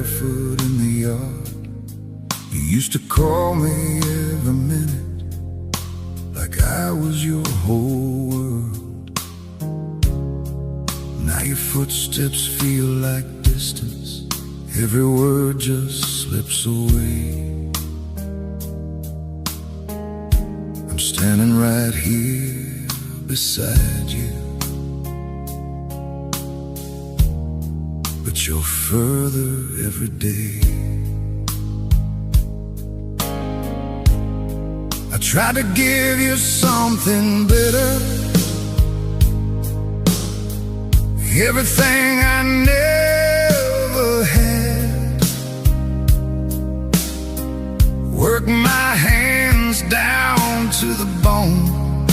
barefoot in the yard. You used to call me every minute, like I was your whole world. Now your footsteps feel like distance, every word just slips away. I'm standing right here beside you, but you're further every day. I tried to give you something better, everything I never had. Work my hands down to the bone,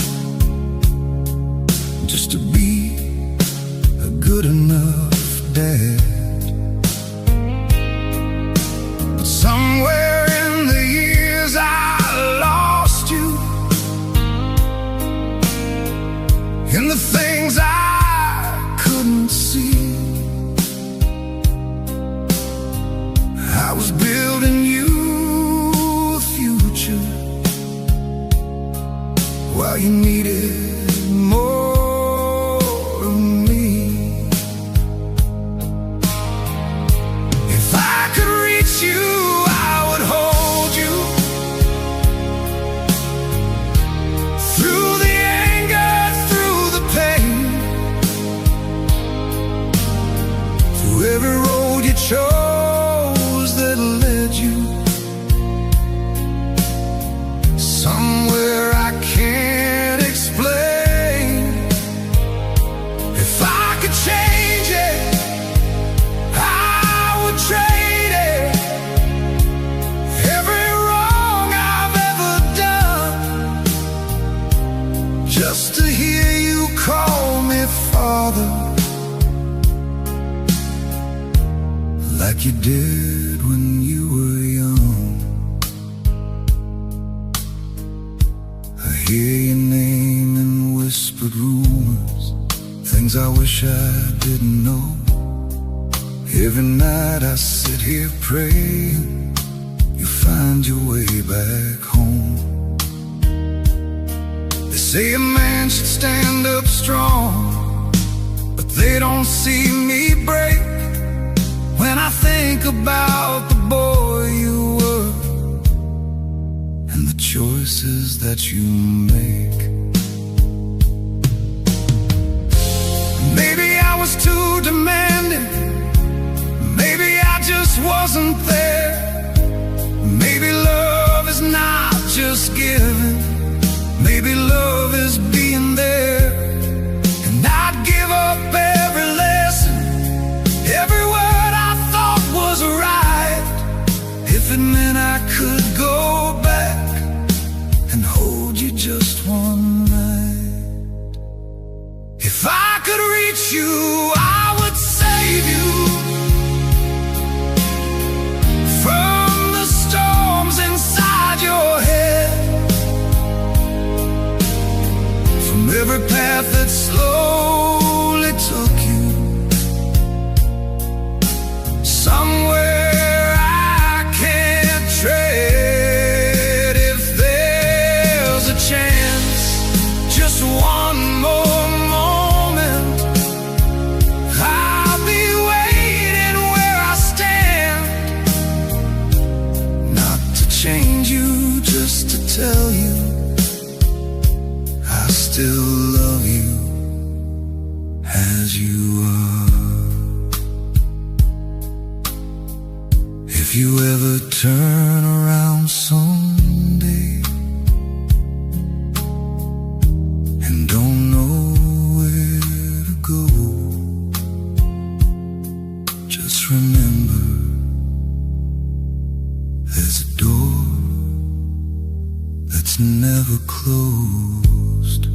just to be a good enough dad. But somewhere in the years I lost you, in the things I couldn't see. I was building you a future while you needed more of me. If I could reach you, I would hold you through the anger, through the pain, through every road you chose that led you somewhere I can't explain. If I could change it, I would trade it. Every wrong I've ever done, just to hear you call me Father, like you did when you were young. I hear your name in whispered rumors, things I wish I didn't know. Every night I sit here praying you find your way back home. They say a man should stand up strong, but they don't see me break. When I think about the boy you were and the choices that you make. Maybe I was too demanding, maybe I just wasn't there. Maybe love is not just giving, maybe love is being there. And I'd give up every lesson, every word I thought was right, if it meant I could go back and hold you just one night. If I could reach you, I would save you from the storms inside your head, from every path that slowly took you somewhere I can't tread. If there's a chance, just one more moment, I'll be waiting where I stand, not to change you, just to tell you I still love you as you are. If you ever turn around someday and don't know where to go, just remember there's a door that's never closed.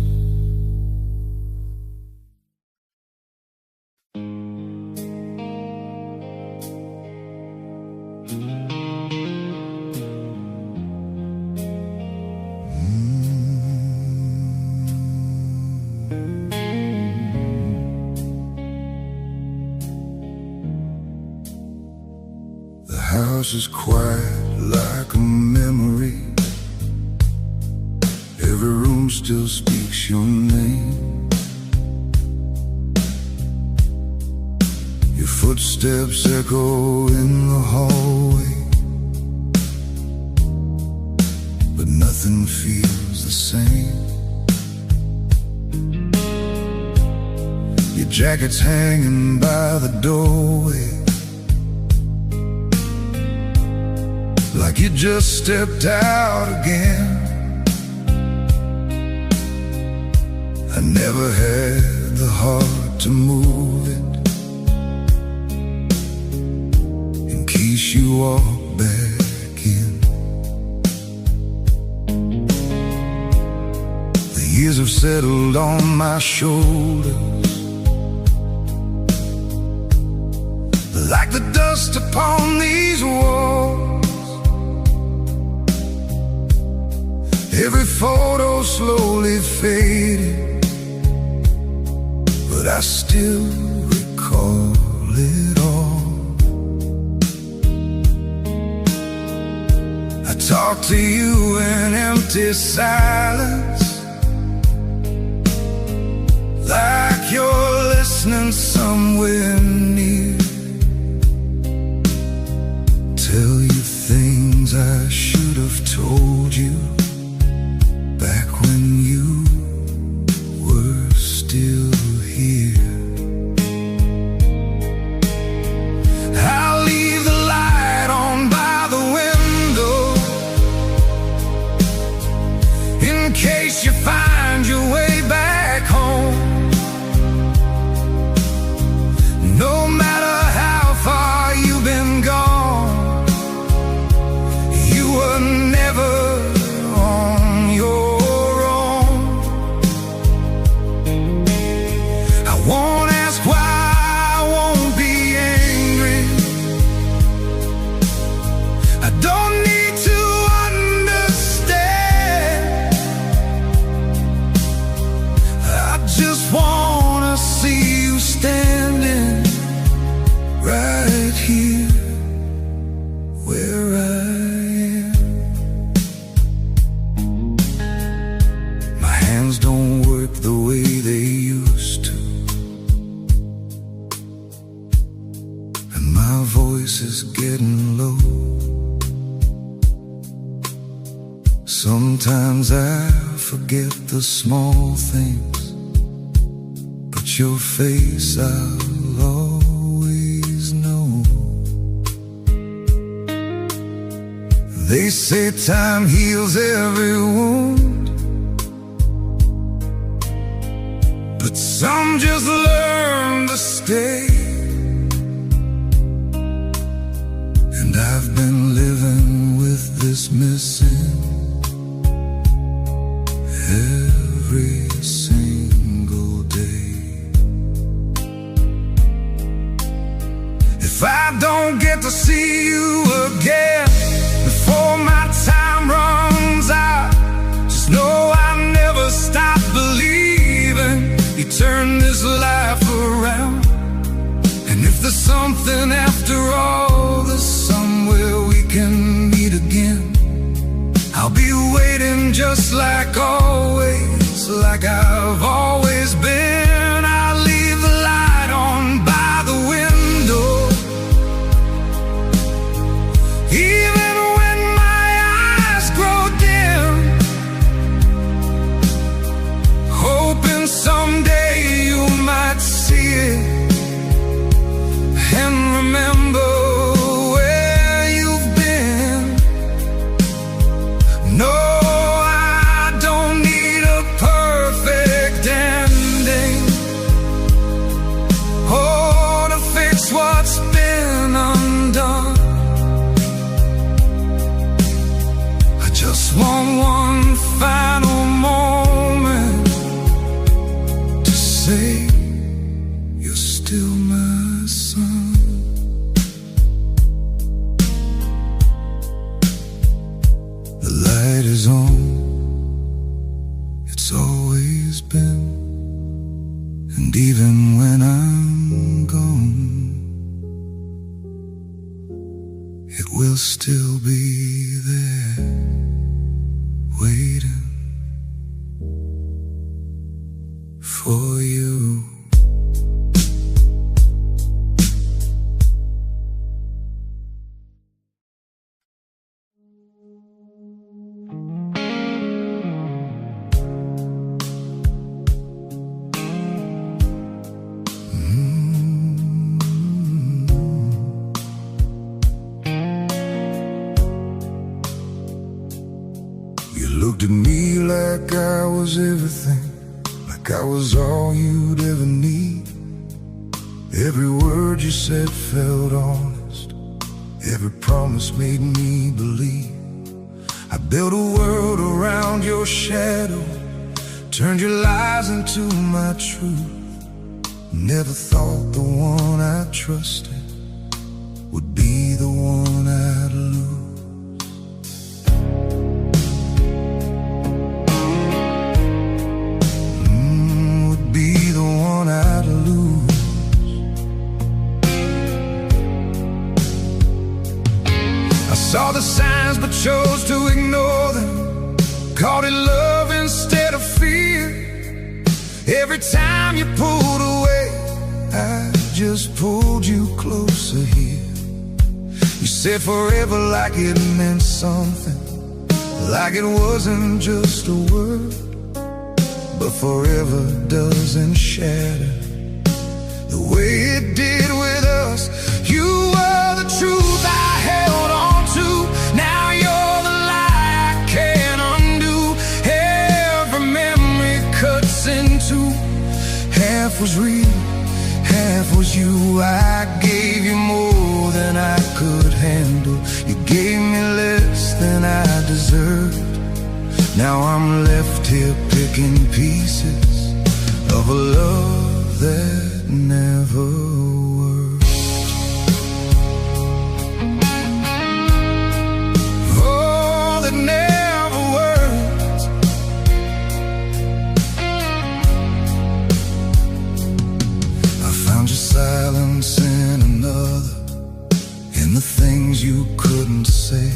house is quiet like a memory. Every room still speaks your name. Your footsteps echo in the hallway, but nothing feels the same. Your jacket's hanging by the doorway, like you just stepped out again. I never had the heart to move it in case you walk back in. The years have settled on my shoulders like the dust upon these walls. Every photo slowly faded, but I still recall it all. I talk to you in empty silence, like you're listening somewhere near. Tell you things I should have told you back when you were still here. I'll leave the light on by the window in case you find your way back home. No matter how far you've been gone, you were never on your own. I won't ask why, I won't be angry. I don't need to understand. I just wanna see you standing right here where I am. My hands don't work the way they used to, and my voice is getting low. Sometimes I forget the small things, but your face I'll always know. They say time heals every wound, but some just learn to stay. And I've been living with this missing every single day. If I don't get to see you again before my time runs out, just know I never stop believing you turn this life around. And if there's something after all, there's somewhere we can meet again. I'll be waiting just like always, like I've always been. I'll leave the light on by the window, even when my eyes grow dim, hoping someday you might see it and remember where you've been. No, I don't need a perfect ending. will still be there, waiting for you. Looked at me like I was everything, like I was all you'd ever need. Every word you said felt honest, every promise made me believe. I built a world around your shadow, turned your lies into my truth. Never thought the one I trusted would be the one I'd lose. Saw the signs but chose to ignore them, called it love instead of fear. Every time you pulled away, I just pulled you closer here. You said forever like it meant something, like it wasn't just a word. But forever doesn't shatter the way it did with us. You were the truth I held on. Now you're the lie I can't undo. Every memory cuts in two. Half was real, half was you. I gave you more than I could handle. You gave me less than I deserved. Now I'm left here picking pieces of a love that never worked. Never worked. I found your silence in another, in the things you couldn't say.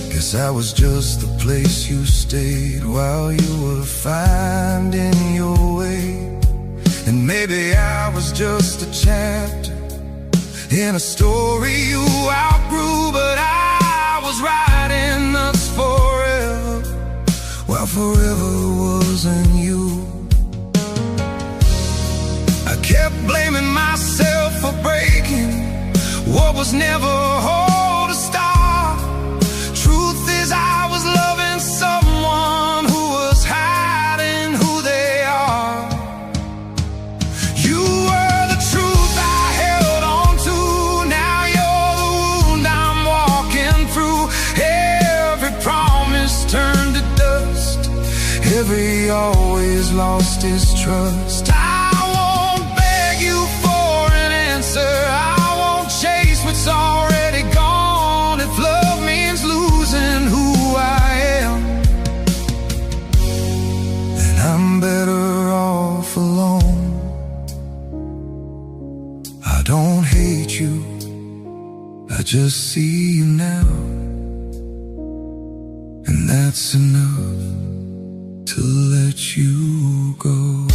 Guess I was just the place you stayed while you were finding your way. And maybe I was just a chapter in a story you outgrew, but I was writing us forever, while forever wasn't you. I kept blaming myself for breaking what was never whole to start. Truth is I was loving someone who was hiding who they are. You were the truth I held on to. Now you're the wound I'm walking through. Every promise turned to dust, every always lost his trust. I won't beg you for an answer, I won't chase what's already gone. If love means losing who I am, then I'm better off alone. I don't hate you, I just see you now, and that's enough to let you go.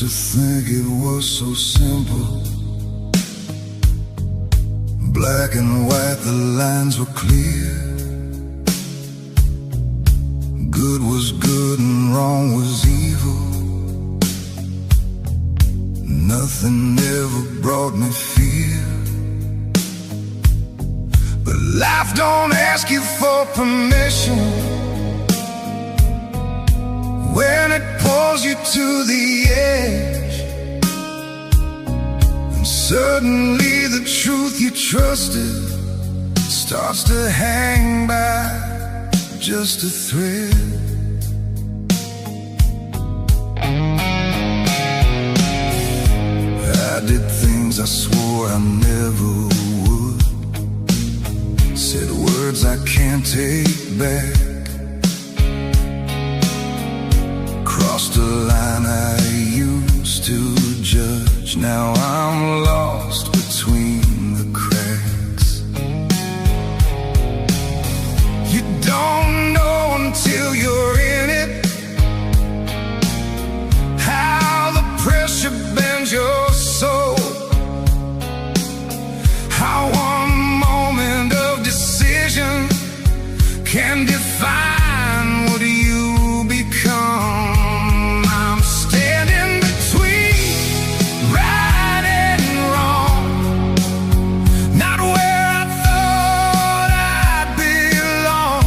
to think it was so simple. Black and white, the lines were clear. Good was good and wrong was evil. Nothing ever brought me fear. But life don't ask you for permission when it pulls you to the edge. And suddenly the truth you trusted starts to hang by just a thread. I did things I swore I never would, said words I can't take back, crossed a line I used to judge. Now I'm lost between the cracks. You don't know until you're in it how the pressure bends your soul, how one moment of decision can define what you become. I'm standing between right and wrong, not where I thought I'd belong.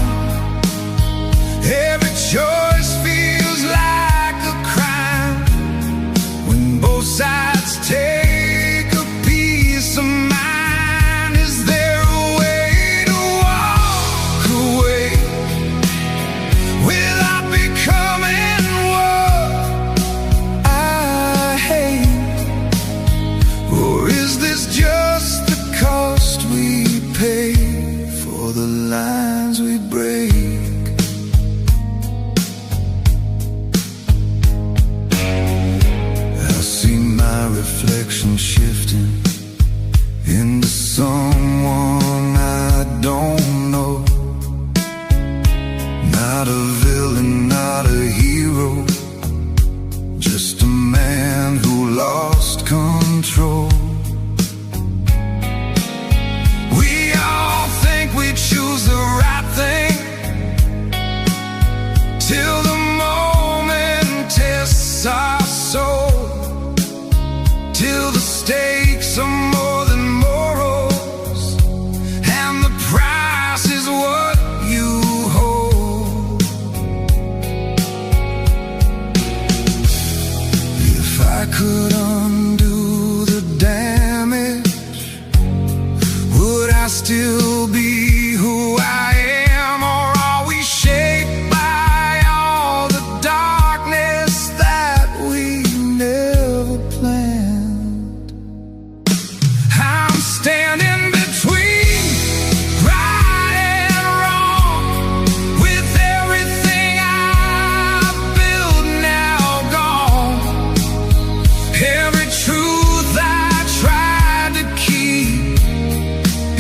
Every choice feels like a crime when both sides take a piece of mine. Is there a way to walk away without becoming what I hate? Or is this just the cost we pay for the lines we break? I see my reflection shifting into someone I don't know. Not a villain, not a hero, just a man who lost control. We all think we choose the right thing till the moment tests our soul, till the stakes are more than morals and the price is what you hold. If I could undo the damage, would I still be who I am? Or are we shaped by all the darkness that we never planned? I'm standing between right and wrong, with everything I've built now gone. Every truth I tried to keep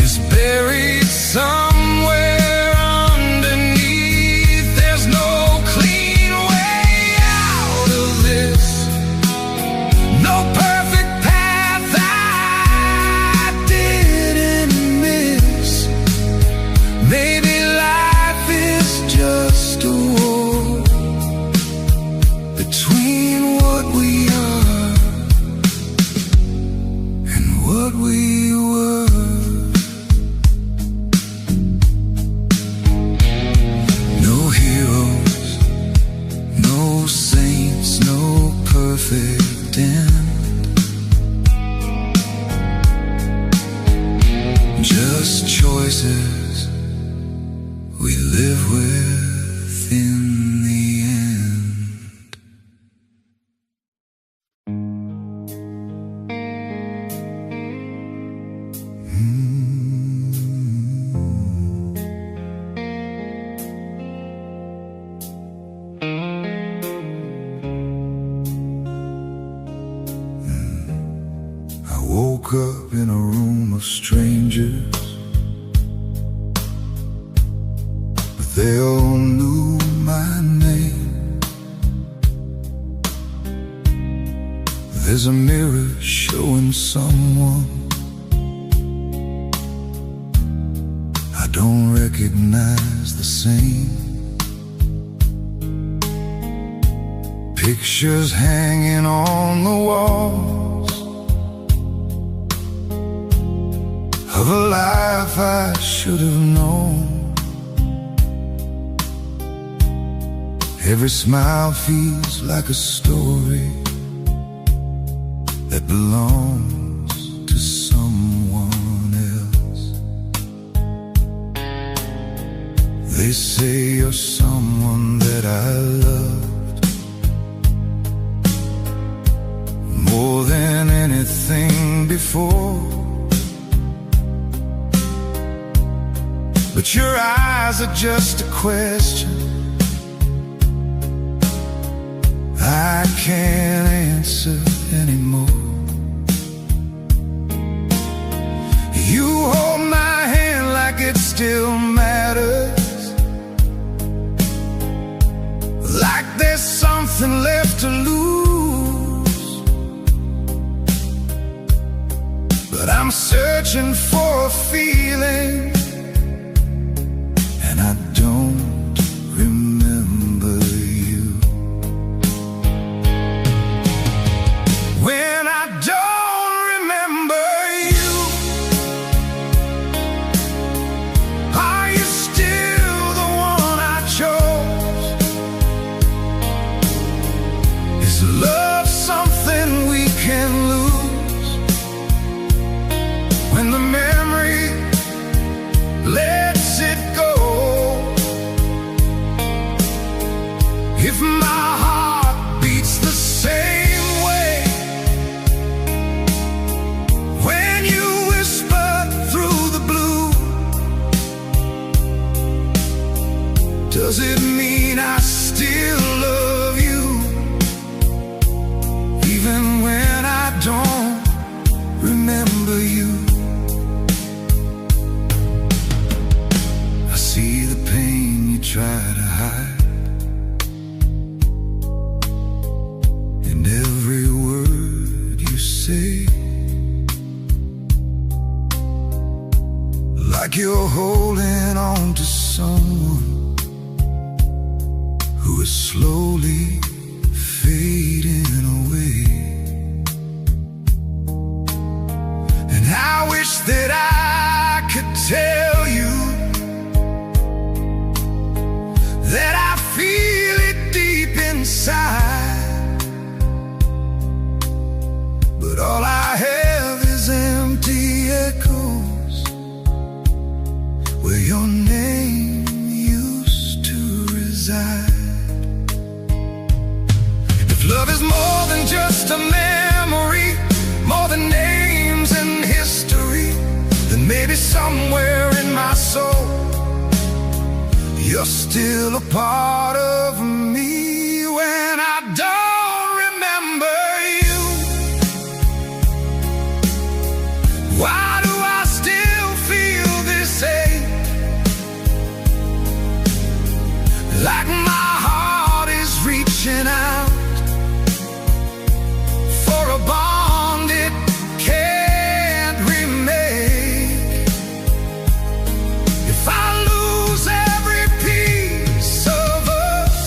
is buried somewhere underneath. There's no clean way out of this, no perfect path I didn't miss. Maybe life is just a war between what we are and what we were. No heroes, no saints, no perfect end, just choices we live with in the end. I woke up in a room of strangers, but they all knew my name. There's a mirror showing someone I don't recognize the same. Pictures hanging on the walls of a life I should have known. Every smile feels like a story that belongs to someone else. They say you're someone that I loved more than anything before, but your eyes are just a question I can't answer anymore. You hold my hand like it still matters, like there's something left to lose. But I'm searching for a feeling, and I don't remember you. When I don't remember you, are you still the one I chose? Is love something we can lose when the memory lets it go? If my heart beats the same way when you whisper through the blue, does it mean I still love you, even when I don't remember you? I see the pain you try to hide in every word you say, like you're holding on to someone who is slowly fading away. And I wish that I could tell you that I feel it deep inside, but all I have is empty echoes where your name used to reside. If love is more than just a memory, more than names and history, then maybe somewhere in my soul you're still a part of me. When I don't remember you, why do I still feel this ache? Like my heart is reaching out for a bond it can't remake. If I lose every piece of us,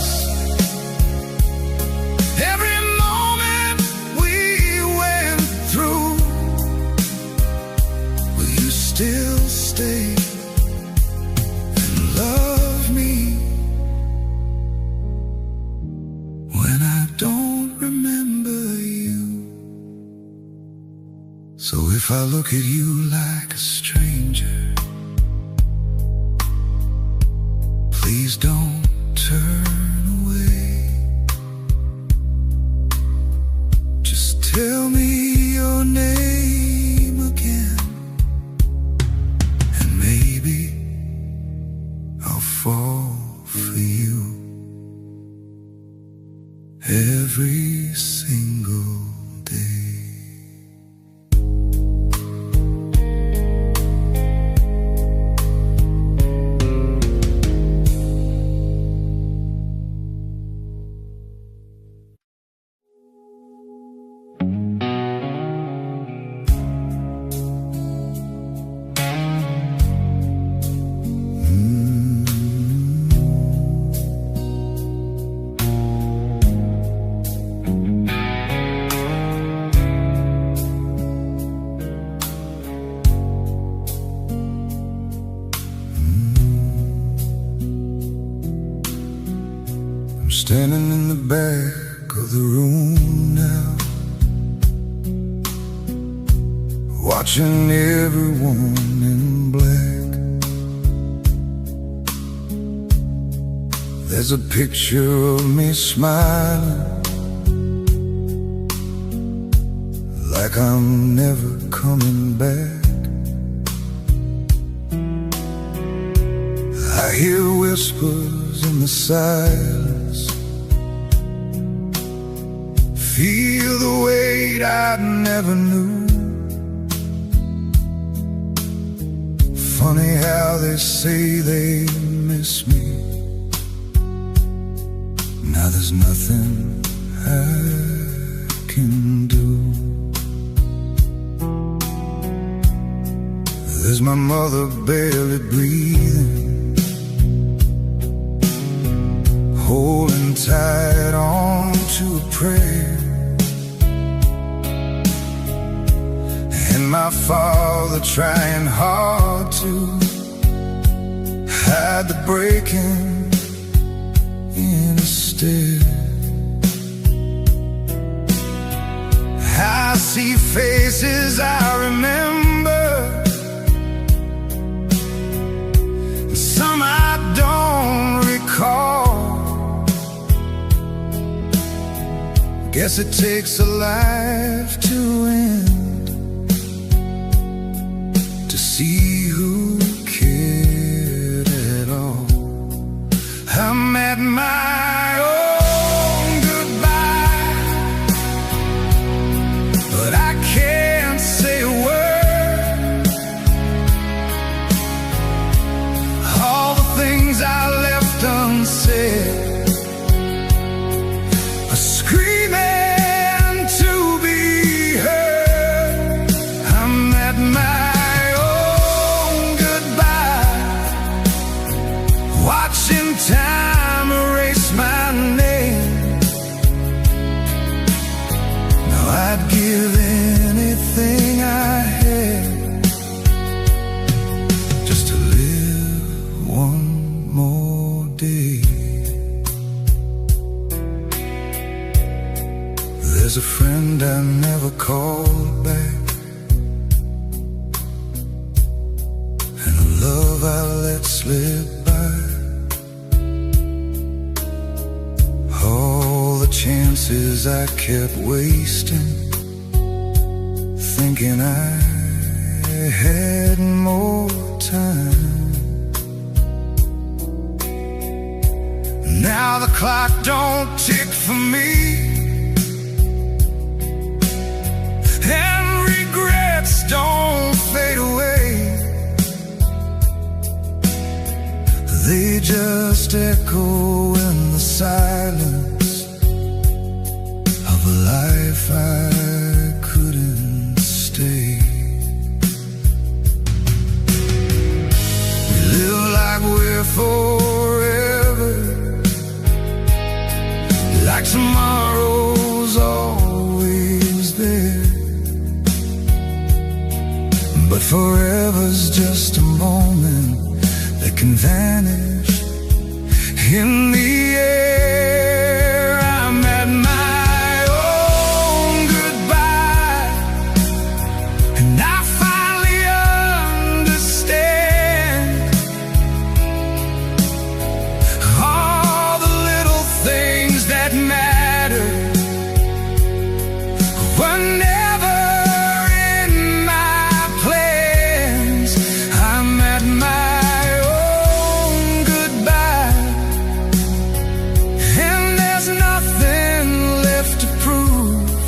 every moment we went through, will you still stay and love me when I don't remember you? So if I look at you like a stranger, please don't turn away. Just tell me your name again, and maybe I'll fall for you every single day. standing in the back of the room now, watching everyone in black. There's a picture of me smiling, like I'm never coming back. I hear whispers in the silence, feel the weight I never knew. Funny how they say they miss me. Now there's nothing I can do. There's my mother barely breathing, holding tight on to a prayer, and my father trying hard to hide the breaking in his stare. I see faces I remember, some I don't recall. Guess it takes a life to end to see who cared at all. I'm at my own goodbye, but I can't say a word. All the things I left unsaid are screaming to be heard. I'm at my own goodbye, watching time erase my name. Now I'd give anything I had just to live one more day. There's a friend I never called back, and a love I let slip by. All the chances I kept wasting, thinking I had more time. Now the clock don't tick for me, and regrets don't fade away. They just echo in the silence of a life I couldn't stay. We live like we're forever, like tomorrow's always there. But forever's just a moment that can vanish in the air. I'm at my own goodbye, and I finally understand all the little things that matter were never in my plans. I'm at my own goodbye, and there's nothing left to prove,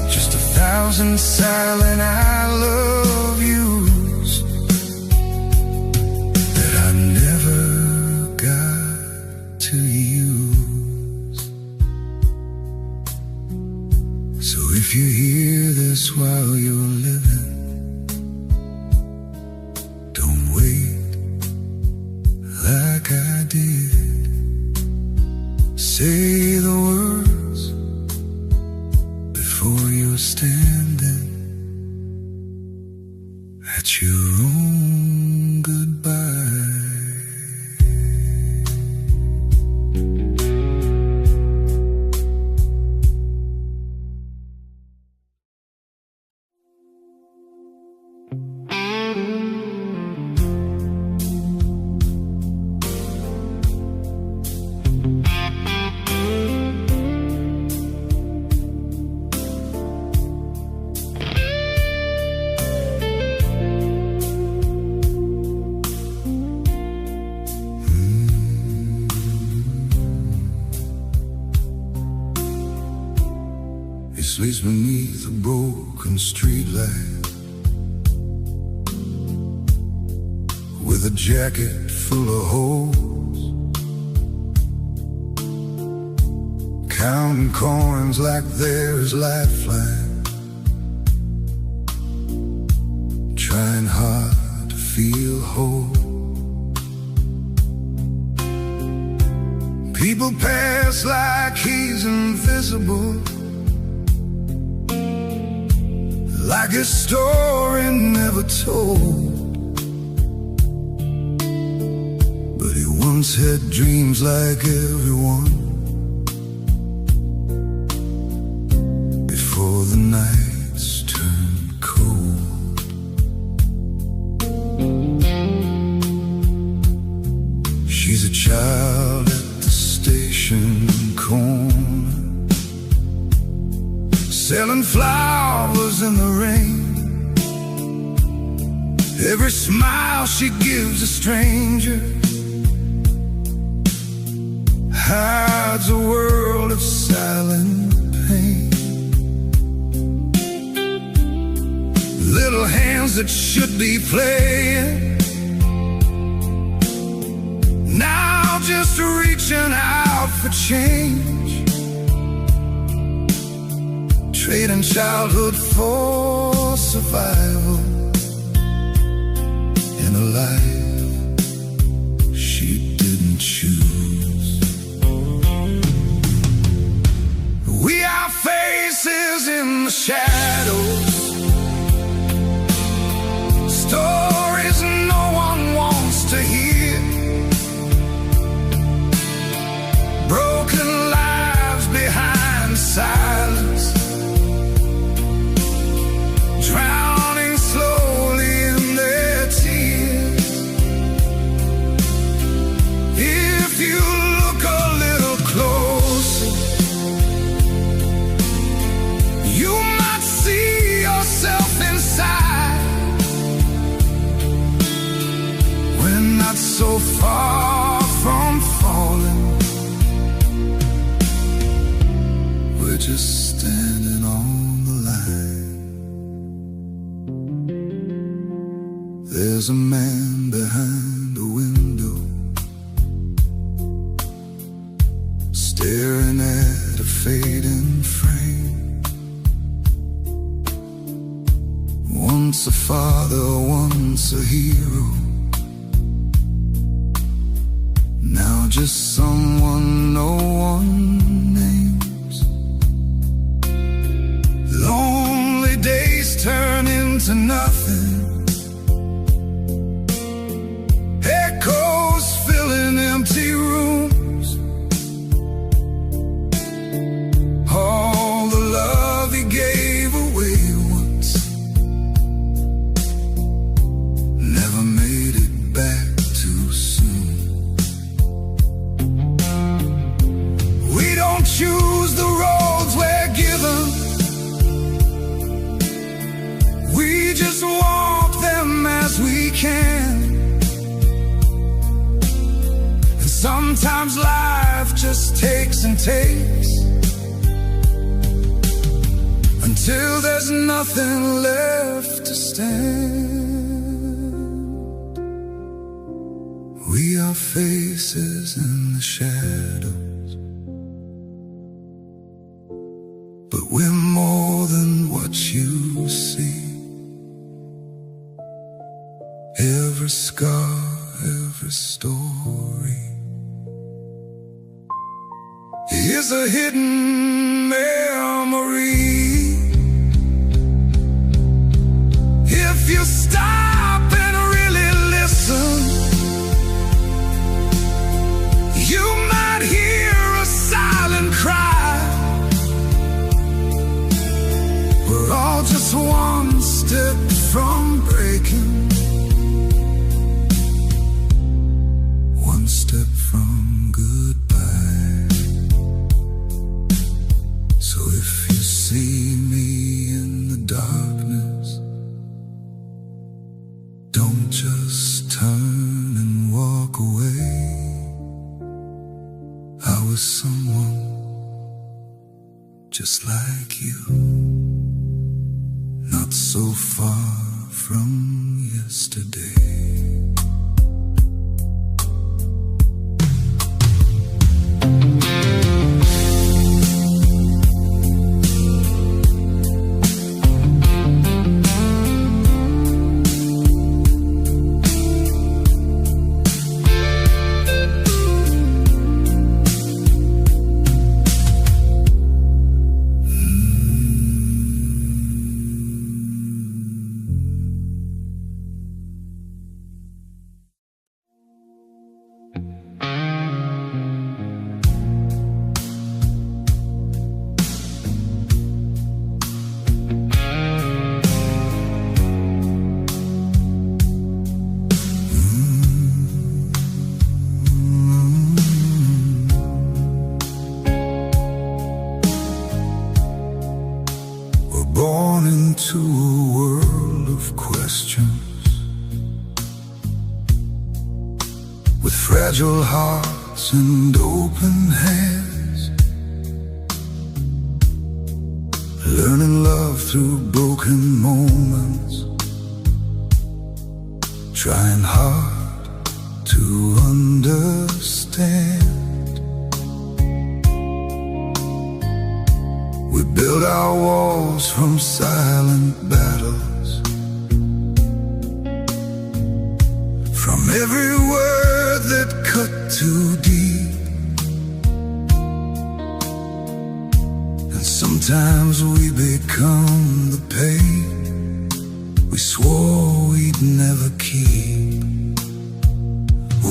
just 1,000 silent I love yous that I never got to use. So if you hear this while you're living, don't wait like I did. Say the words before you're standing at your own goodbye. sleeps beneath a broken streetlight with a jacket full of holes, counting coins like there's lifeline, trying hard to feel whole. People pass like he's invisible, like a story never told. But he once had dreams like everyone, before the nights turned cold. She's a child at the station corner, selling flowers in the rain. Every smile she gives a stranger hides a world of silent pain. Little hands that should be playing, now just reaching out for change, trading childhood for survival in a life she didn't choose. We are faces in the shadows, stories no one wants to hear, broken lives behind silence, drowning slowly in their tears. If you look a little closer, you might see yourself inside. We're not so far from falling, we're just standing on the line. There's a man behind the window, staring at a fading frame. Once a father, once a hero, now just someone no one names. Lonely days turn into nothing, echoes filling empty rooms. All the love he gave away once never made it back too soon. We don't choose the roads we're given, we just walk them as we can. And sometimes life just takes and takes, until there's nothing left to stand. We are faces in the shadows, but we're more than what you see. Every scar, every story is a hidden memory. If you stop and really listen, you might hear a silent cry. We're all just one step from breaking, one step from goodbye. So if you see me in the darkness, don't just turn and walk away. I was someone just like you, not so far from yesterday. Born into a world of questions, with fragile hearts and open hands, learning love through broken moments, trying hard to understand. We build our walls from silent battles, from every word that cut too deep. And sometimes we become the pain we swore we'd never keep.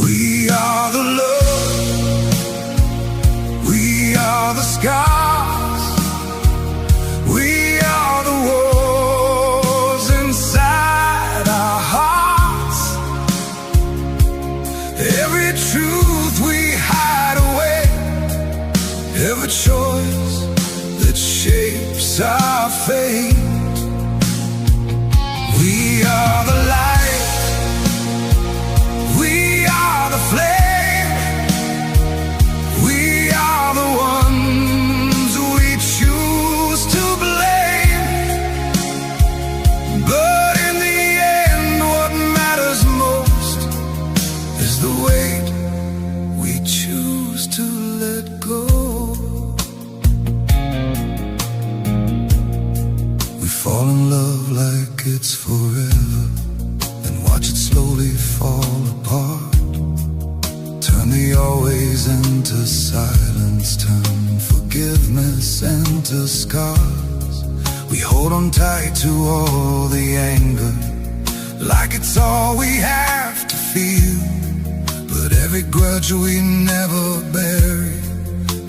We are the love, we are the scars, we are the wars inside our hearts. Every truth we hide away, every choice that shapes our fate. We are the light, we are the flame, we are the ones we choose to blame. But in the end, what matters most is the weight we choose to let go. We fall in love like it's forever, then watch it slowly fall apart. Turn the always into silence, turn forgiveness into scars. We hold on tight to all the anger, like it's all we have to feel. But every grudge we never bury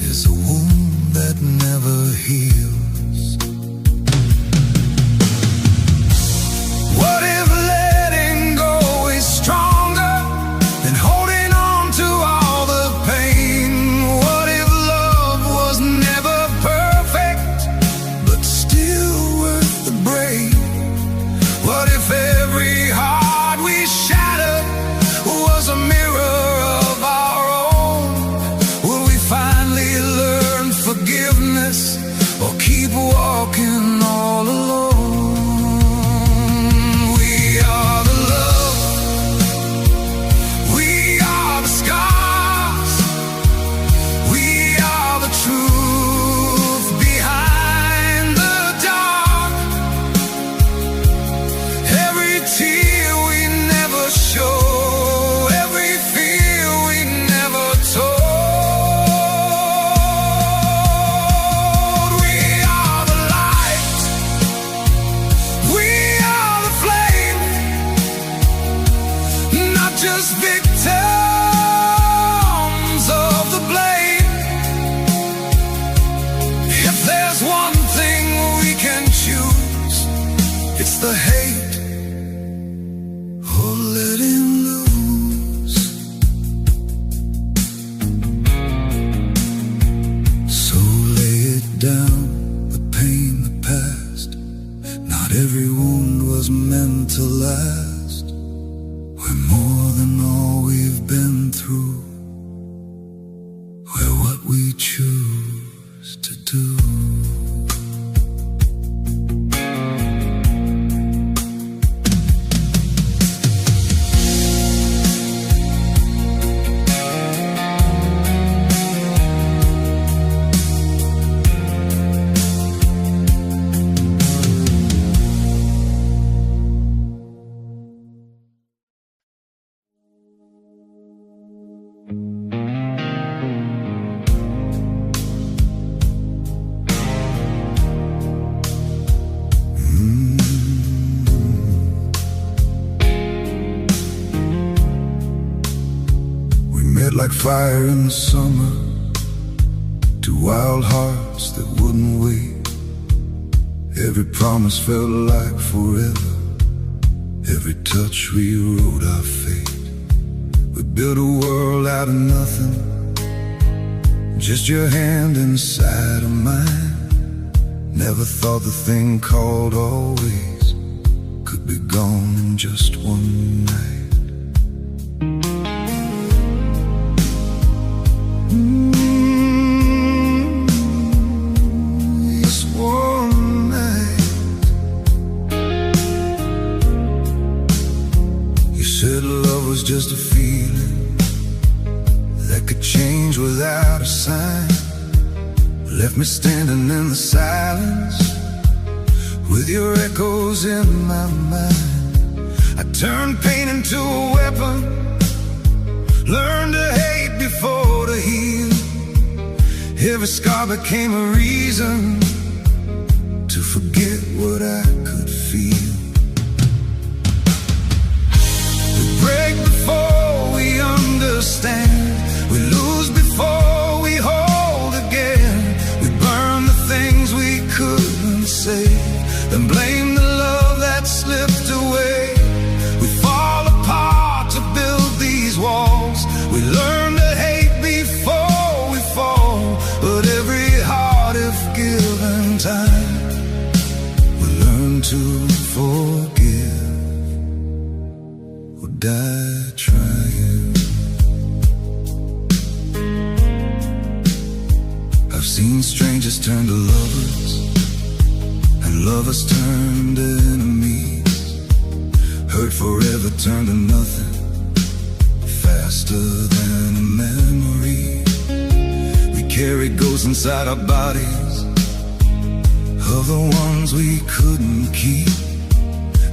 is a wound that never heals. What if letting go is stronger than holding on to all the pain? What if love was never perfect, but still worth the break? What if every heart we shattered was a mirror of our own? Will we finally learn forgiveness, or keep walking all alone? We are the love, we are the scars, we are the truth behind the dark. Every tear we never show, every fear we never told. We are the light, we are the flame, not just victims of the blame. If there's one thing we can choose, it's the hate or letting loose. So lay it down, the pain, the past. Not every wound was meant to last. We're more than all we've been. like fire in the summer, two wild hearts that wouldn't wait. Every promise felt like forever, every touch rewrote our fate. We built a world out of nothing, just your hand inside of mine. Never thought the thing called always could be gone in just one night. Just one night. You said love was just a feeling that could change without a sign. Left me standing in the silence with your echoes in my mind. I turned pain into a weapon, learned to hate before to heal. Every scar became a reason to forget what I could feel. We break before we understand, we lose before we hold again. We burn the things we couldn't save, then blame the love that slipped away. We fall apart to build these walls. We learn to hate before we fall, but every heart, if given time, we learn to forgive or die trying. I've seen strangers turn to lovers, and lovers turn to enemies. Hurt forever turned to nothing, faster than a memory. We carry ghosts inside our bodies of the ones we couldn't keep.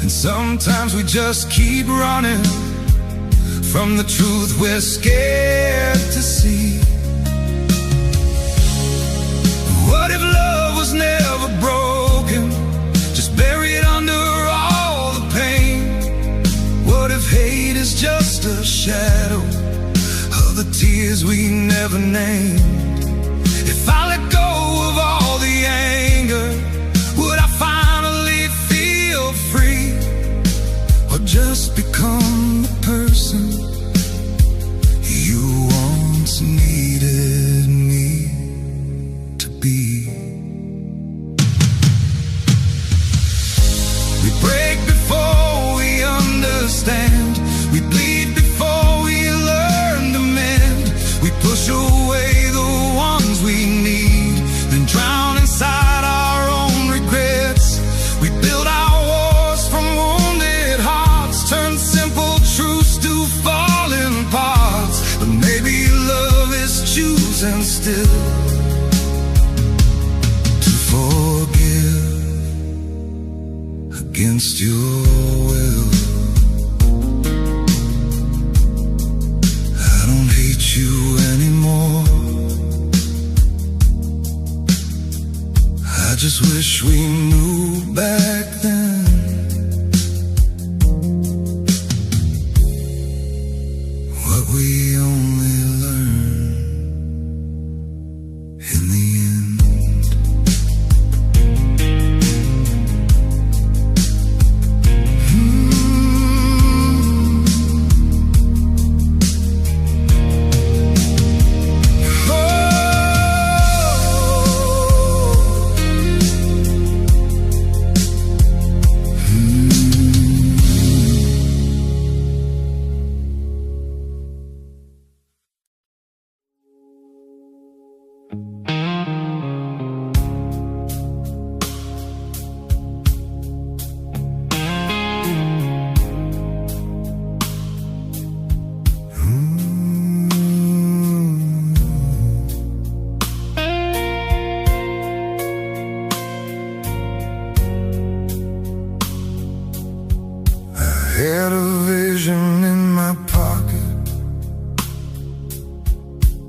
And sometimes we just keep running from the truth we're scared to see. What if love was never broken, just buried under all the pain? What if hate is just a shadow of the tears we never named? If I let go of all the anger, would I finally feel free? Or just become the person you once needed me to be? We break before we understand, we bleed before we learn to mend. We push away the ones we need, then drown inside our own regrets. We build our wars from wounded hearts, turn simple truths to falling parts. But maybe love is choosing still to forgive against your will. I don't hate you anymore, I just wish we knew back then what we only learned in the end. Had a vision in my pocket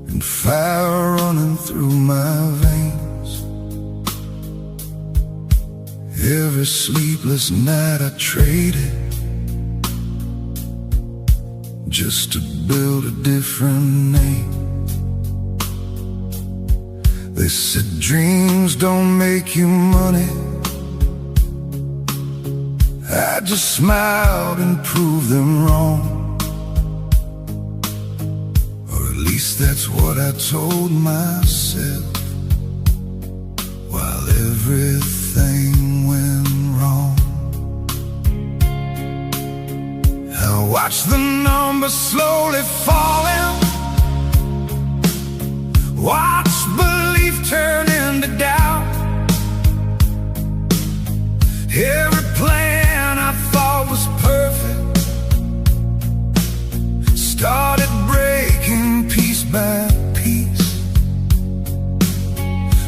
and fire running through my veins. Every sleepless night I traded just to build a different name. said dreams don't make you money. I just smiled and proved them wrong. Or at least that's what I told myself, while everything went wrong. I watched the numbers slowly falling, watched belief turn into doubt. Every plan I thought was perfect started breaking piece by piece.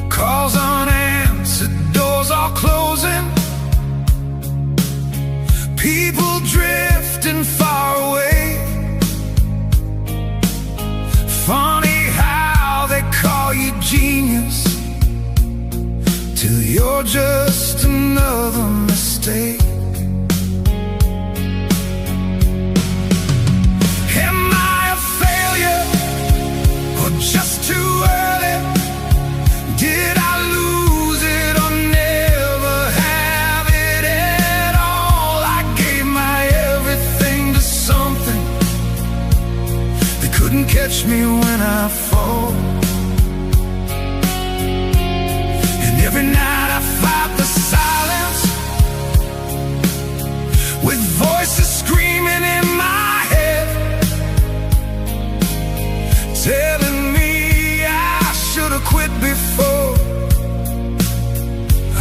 Calls unanswered, doors all closing, people drifting far away. Funny how they call you genius till you're just another mistake. Am I a failure or just too early? Did I lose it or never have it at all? I gave my everything to something that couldn't catch me when I fall. And every night I fight the silence with voices screaming in my head, telling me I should have quit before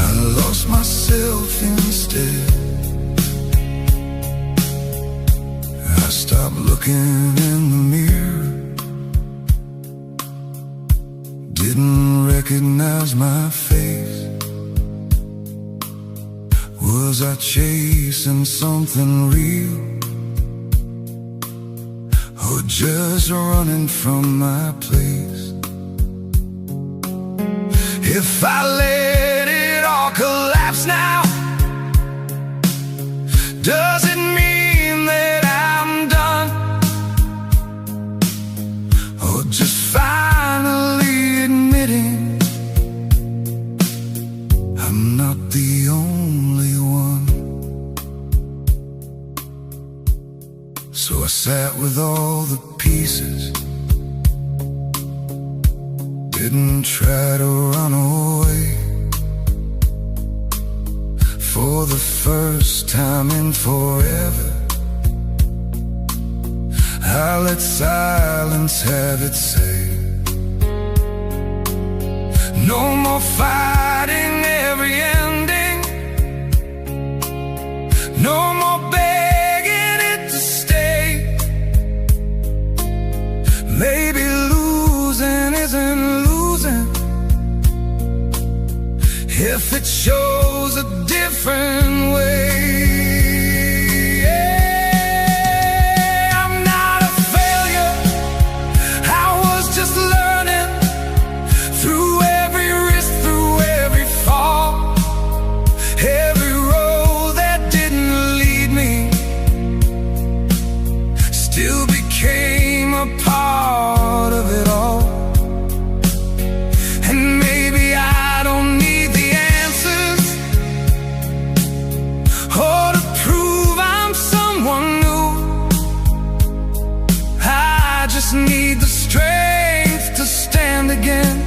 I lost myself instead. I stopped looking in the mirror, didn't recognize my face. Was I chasing something real, or just running from my place? If I let it all collapse now, does it mean that I'm done? Or just finally admitting I'm not the only one? So I sat with all the pieces, didn't try to run away. For the first time in forever, I let silence have its say. No more fighting every ending, no more begging it to stay. Maybe losing isn't losing if it shows a different way. I'm not a failure, I was just learning through every risk, through every fall. Every road that didn't lead me still became a part of it all. And maybe I don't need the answers or to prove I'm someone new. I just need the strength to stand again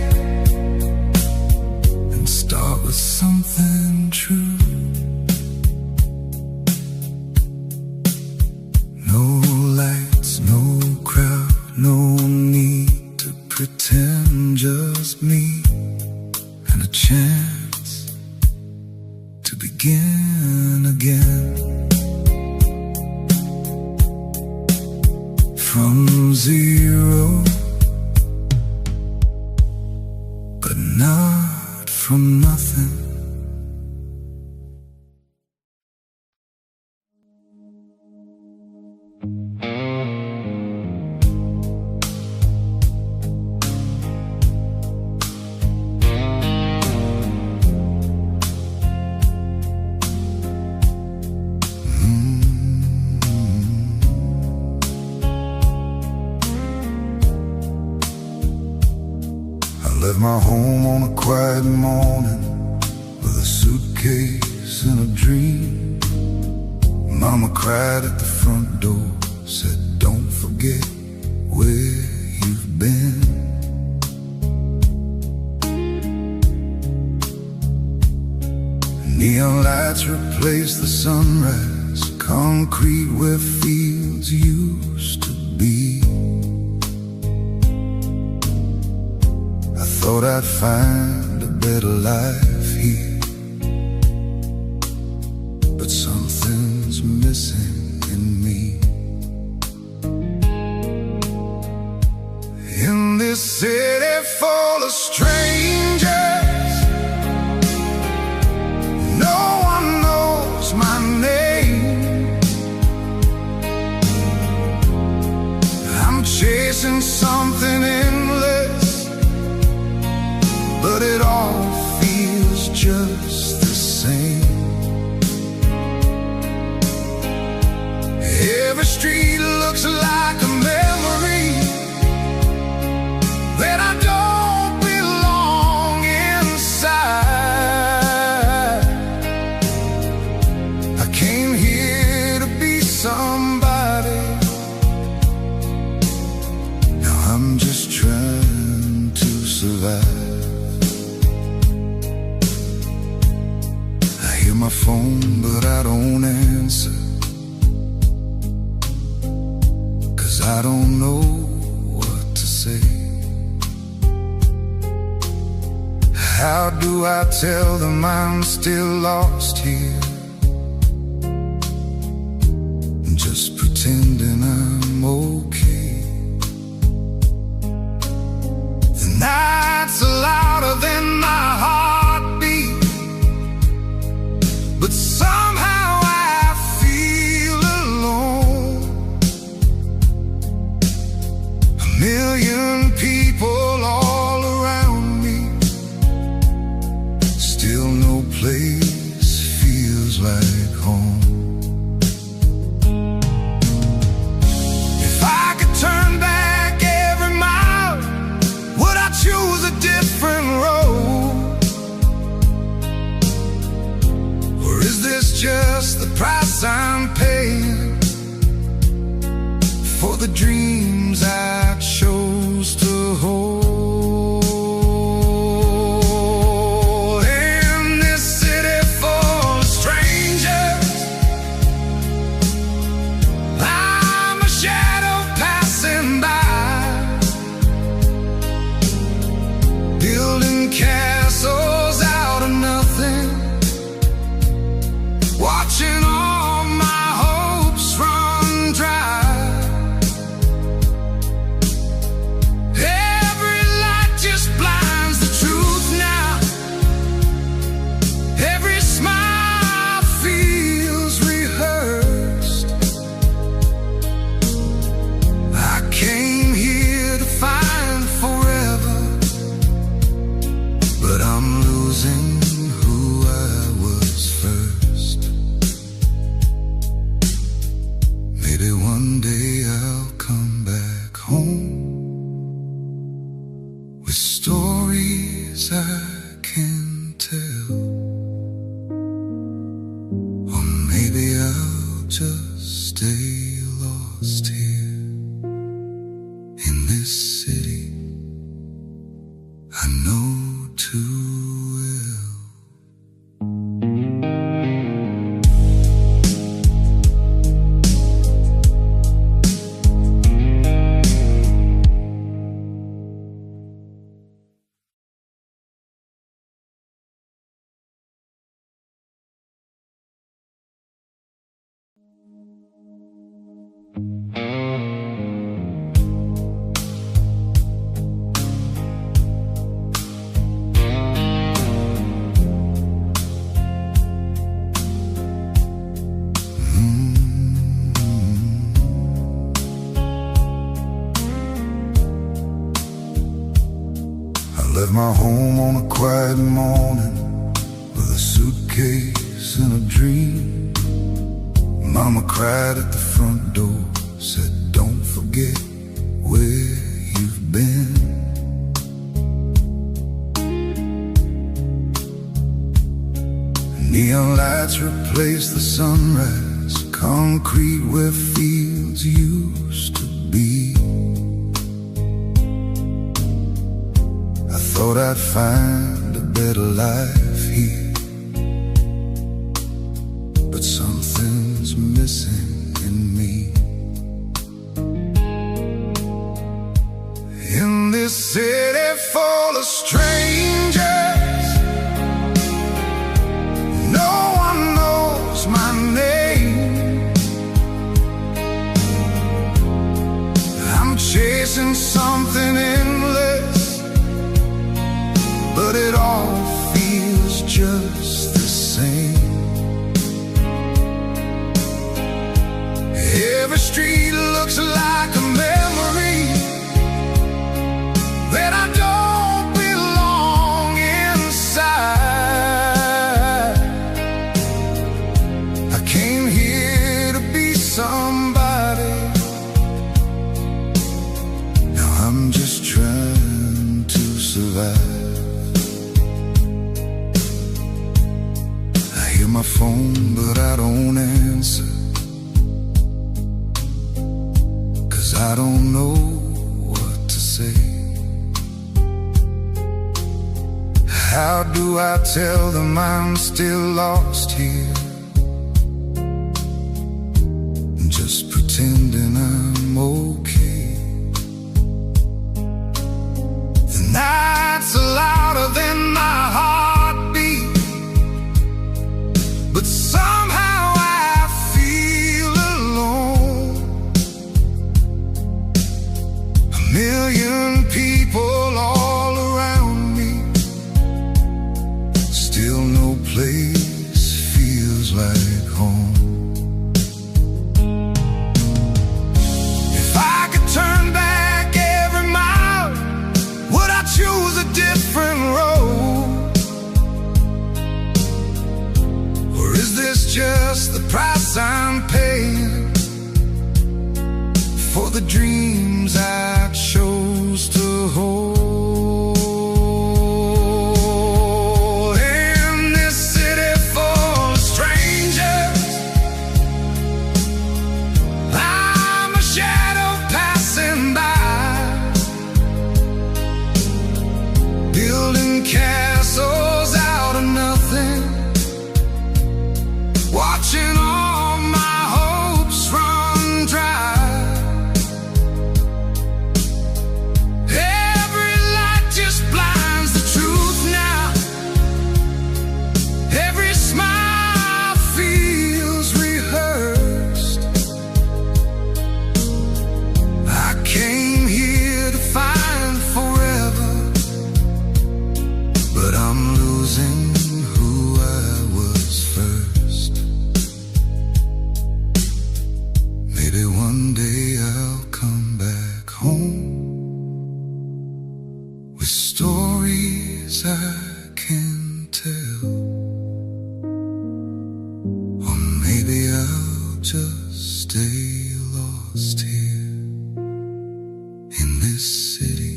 and start with something true. No lights, no crowd, no need to pretend, just me and a chance to begin again. From zero, but not from nothing. left my home on a quiet morning with a suitcase and a dream. Mama cried at the front door, said, don't forget where you've been. Neon lights replaced the sunrise, concrete where fields used to be. I thought I'd find a better life here, but something's missing in me. In this city full of strangers, no one knows my name. I'm chasing something endless, but it all feels just the same. Every street looks like a memory that I don't belong inside. I came here to be somebody. Now I'm just trying to survive. I hear my phone, but I don't answer, 'cause I don't know what to say. How do I tell them I'm still lost here, just pretending I'm okay? The nights are louder than my heartbeat, but somehow I feel alone. A million people all around me, still no place feels like home. If I could turn back every mile, would I choose a different road? Or is this just the price I'm paying for the dreams I chose to hold? Castles out of nothing, watching all my hopes run dry. Every light just blinds the truth now. Every smile feels rehearsed. I came here to find forever, but I'm losing who I was first. Maybe one day I'll come back home with stories I can tell. Or maybe I'll just stay lost here in this city I know too well. Left my home on a quiet morning with a suitcase and a dream. Mama cried at the front door, said, don't forget where you've been. lights replace the sunrise, concrete where fields used to be. I thought I'd find a better life here, but something's missing in me. In this city full of strangers, no one knows my name. I'm chasing something endless, but it all feels just the same. Every street looks like a memory that I don't belong inside. I came here to be somebody. Now I'm just trying to survive. I hear my phone, but I don't answer, 'cause I don't know what to say. How do I tell them I'm still lost here, just pretending I'm okay? The nights are louder than my heartbeat, but somehow I feel alone. A million people all around me, still no place feels like home. If I could turn back every mile, would I choose a different road? Or is this just the price I'm paying for the dreams I chose to hold? Castles out of nothing, watching all my hopes run dry. Every light just blinds the truth now. Every smile feels rehearsed. I came here to find forever, but I'm losing who I was first. Maybe one day I'll come back home with stories I can tell. Or maybe I'll just stay lost here in this city.